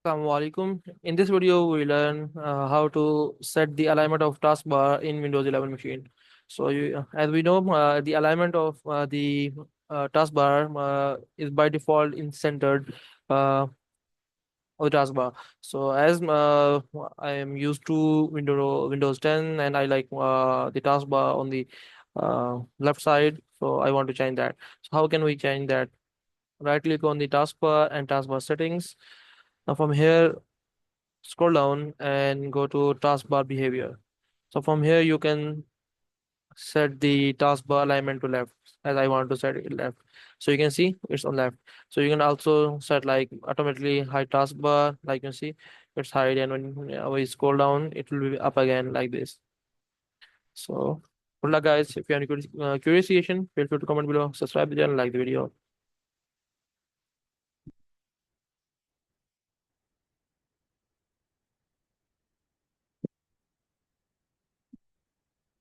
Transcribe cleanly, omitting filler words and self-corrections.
Assalamu alaikum. In this video, we learn how to set the alignment of taskbar in Windows 11 machine. So, as we know, the alignment of the taskbar is by default in centered uh, of the taskbar. So, as I am used to Windows 10 and I like the taskbar on the left side, so I want to change that. So, how can we change that? Right click on the taskbar and taskbar settings. Now, from here, scroll down and go to taskbar behavior. So from here you can set the taskbar alignment to left as I want to set it left. So you can see it's on left. So you can also set like automatically hide taskbar, like you can see it's hide, and when we scroll down it will be up again like this. So good luck guys. If you have any curious question, feel free to comment below, subscribe the channel, like the video.